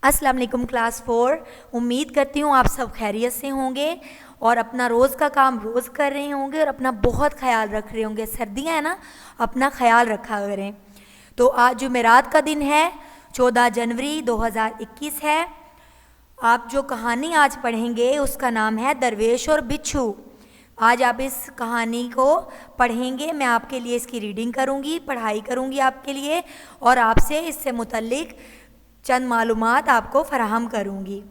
अस्सलाम वालेकुम क्लास 4। उम्मीद करती हूँ आप सब खैरियत से होंगे और अपना रोज़ का काम रोज़ कर रहे होंगे और अपना बहुत ख्याल रख रहे होंगे। सर्दियाँ हैं ना, अपना ख्याल रखा करें। तो आज जुमेरात का दिन है, 14 जनवरी 2021 है। आप जो कहानी आज पढ़ेंगे उसका नाम है दरवेश और बिच्छू। आज आप इस कहानी को पढ़ेंगे, मैं आपके लिए इसकी रीडिंग करूँगी, पढ़ाई करूँगी आपके लिए और आपसे इससे मुतल्लिक चंद मालूमात आपको फ़राहम करूँगी।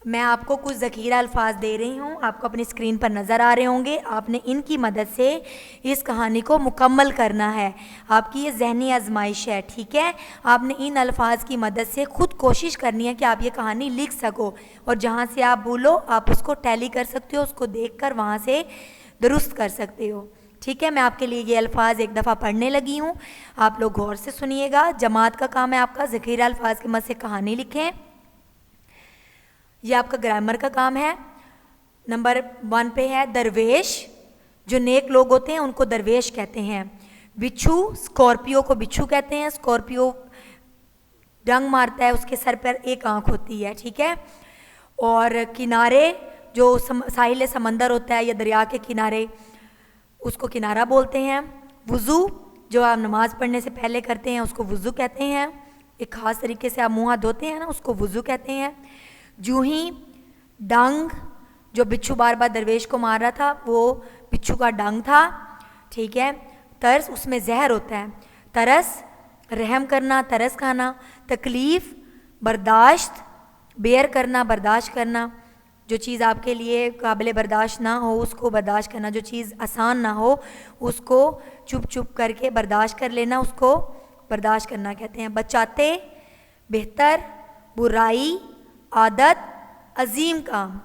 मैं आपको कुछ ज़ख़ीरा अल्फाज दे रही हूँ, आपको अपनी स्क्रीन पर नज़र आ रहे होंगे। आपने इनकी मदद से इस कहानी को मुकम्मल करना है। आपकी ये ज़हनी आजमाइश है, ठीक है। आपने इन अल्फाज की मदद से ख़ुद कोशिश करनी है कि आप ये कहानी लिख सको और जहाँ से आप भूलो आप उसको टैली कर सकते हो, उसको देख कर वहाँ से दुरुस्त कर सकते हो, ठीक है। मैं आपके लिए ये अल्फाज एक दफ़ा पढ़ने लगी हूँ, आप लोग गौर से सुनिएगा। जमात का काम है आपका ज़ख़ीरा अल्फाज की मदद से कहानी लिखें। ये आपका ग्रामर का काम है। नंबर 1 पे है दरवेश। जो नेक लोग होते हैं उनको दरवेश कहते हैं। बिच्छू, स्कॉर्पियो को बिच्छू कहते हैं। स्कॉर्पियो डंग मारता है, उसके सर पर एक आँख होती है, ठीक है। और किनारे, जो साहिल समंदर होता है या दरिया के किनारे, उसको किनारा बोलते हैं। वज़ू, जो आप नमाज़ पढ़ने से पहले करते हैं उसको वज़ू कहते हैं। एक ख़ास तरीके से आप मुँह हाथ धोते हैं ना, उसको वज़ू कहते हैं। जूही, डंग, जो बिच्छू बार बार दरवेश को मार रहा था वो बिच्छू का डंग था, ठीक है। तरस, उसमें जहर होता है। तरस, रहम करना, तरस खाना। तकलीफ़, बर्दाश्त, बेयर करना, बर्दाश्त करना। जो चीज़ आपके लिए काबिल बर्दाश्त ना हो उसको बर्दाश्त करना, जो चीज़ आसान ना हो उसको चुप चुप करके बर्दाश्त कर लेना, उसको बर्दाश्त करना कहते हैं। बचाते, बेहतर, बुराई, आदत, अजीम काम।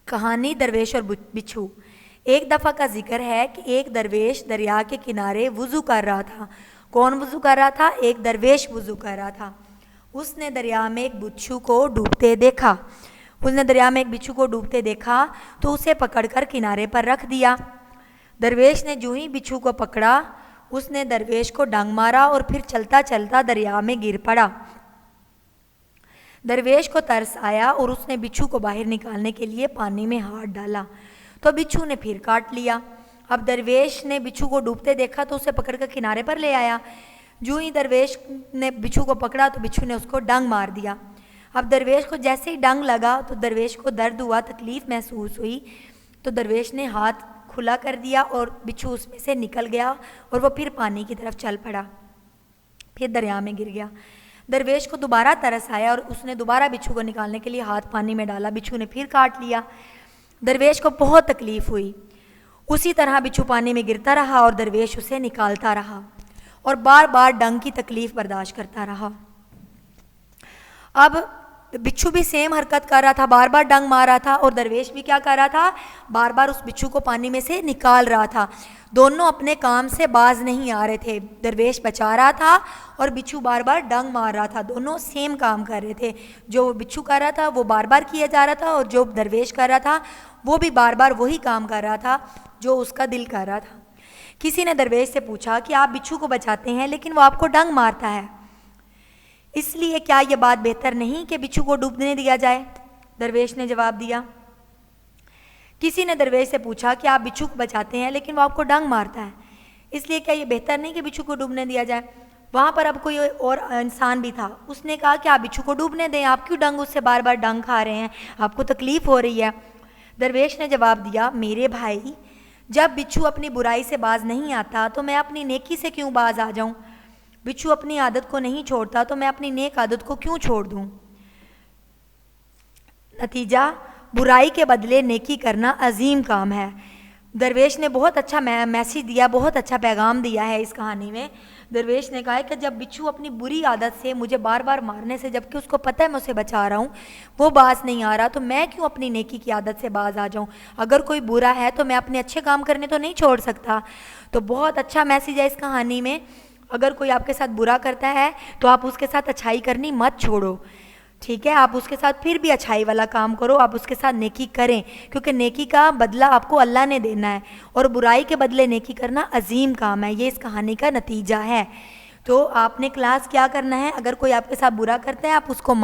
कहानी दरवेश और बिच्छू। एक दफ़ा का जिक्र है कि एक दरवेश दरिया के किनारे वज़ू कर रहा था। कौन वज़ू कर रहा था? एक दरवेश वज़ू कर रहा था। उसने दरिया में एक बिच्छू को डूबते देखा। तो उसे पकड़कर किनारे पर रख दिया। दरवेश ने जो ही बिच्छू को पकड़ा उसने दरवेश को डंग मारा और फिर चलता चलता दरिया में गिर पड़ा। दरवेश को तरस आया और उसने बिच्छू को बाहर निकालने के लिए पानी में हाथ डाला तो बिच्छू ने फिर काट लिया। अब दरवेश ने बिच्छू को डूबते देखा तो उसे पकड़कर किनारे पर ले आया। जो ही दरवेश ने बिच्छू को पकड़ा तो बिच्छू ने उसको डंग मार दिया। अब दरवेश को जैसे ही डंग लगा तो दरवेश को दर्द हुआ, तकलीफ़ महसूस हुई, तो दरवेश ने हाथ खुला कर दिया और बिच्छू उसमें से निकल गया और वो फिर पानी की तरफ चल पड़ा, फिर दरिया में गिर गया। दरवेश को दोबारा तरस आया और उसने दोबारा बिच्छू को निकालने के लिए हाथ पानी में डाला। बिच्छू ने फिर काट लिया। दरवेश को बहुत तकलीफ़ हुई। उसी तरह बिच्छू पानी में गिरता रहा और दरवेश उसे निकालता रहा और बार बार डंग की तकलीफ़ बर्दाश्त करता रहा। अब बिच्छू भी सेम हरकत कर रहा था, बार बार डंग मार रहा था और दरवेश भी क्या कर रहा था? बार बार उस बिच्छू को पानी में से निकाल रहा था। दोनों अपने काम से बाज नहीं आ रहे थे। दरवेश बचा रहा था और बिच्छू बार बार डंग मार रहा था। दोनों सेम काम कर रहे थे। जो बिच्छू कर रहा था वो बार बार किया जा रहा था और जो दरवेश कर रहा था वो भी बार बार वही काम कर रहा था जो उसका दिल कर रहा था। किसी ने दरवेश से पूछा कि आप बिच्छू को बचाते हैं लेकिन वो आपको डंग मारता है, इसलिए क्या ये बात बेहतर नहीं कि बिच्छू को डूबने दिया जाए? दरवेश ने जवाब दिया। किसी ने दरवेश से पूछा कि आप बिच्छू को बचाते हैं लेकिन वो आपको डंग मारता है, इसलिए क्या ये बेहतर नहीं कि बिच्छू को डूबने दिया जाए? वहाँ पर अब कोई और इंसान भी था, उसने कहा कि आप बिच्छू को डूबने दें, आप क्यों डंग उससे बार बार डंग खा रहे हैं, आपको तकलीफ़ हो रही है। दरवेश ने जवाब दिया, मेरे भाई, जब बिच्छू अपनी बुराई से बाज नहीं आता तो मैं अपनी नेकी से क्यों बाज आ जाऊँ? बिच्छू अपनी आदत को नहीं छोड़ता तो मैं अपनी नेक आदत को क्यों छोड़ दूं? नतीजा, बुराई के बदले नेकी करना अजीम काम है। दरवेश ने बहुत अच्छा मैसेज दिया, बहुत अच्छा पैगाम दिया है इस कहानी में। दरवेश ने कहा है कि जब बिच्छू अपनी बुरी आदत से मुझे बार बार मारने से, जबकि उसको पता है मैं उसे बचा रहा हूँ, वो बाज नहीं आ रहा, तो मैं क्यों अपनी नेकी की आदत से बाज आ जाऊँ? अगर कोई बुरा है तो मैं अपने अच्छे काम करने तो नहीं छोड़ सकता। तो बहुत अच्छा मैसेज है इस कहानी में। अगर कोई आपके साथ बुरा करता है तो आप उसके साथ अच्छाई करनी मत छोड़ो, ठीक है। आप उसके साथ फिर भी अच्छाई वाला काम करो, आप उसके साथ नेकी करें, क्योंकि नेकी का बदला आपको अल्लाह ने देना है और बुराई के बदले नेकी करना अजीम काम है। ये इस कहानी का नतीजा है। तो आपने क्लास क्या करना है, अगर कोई आपके साथ बुरा करता है आप उसको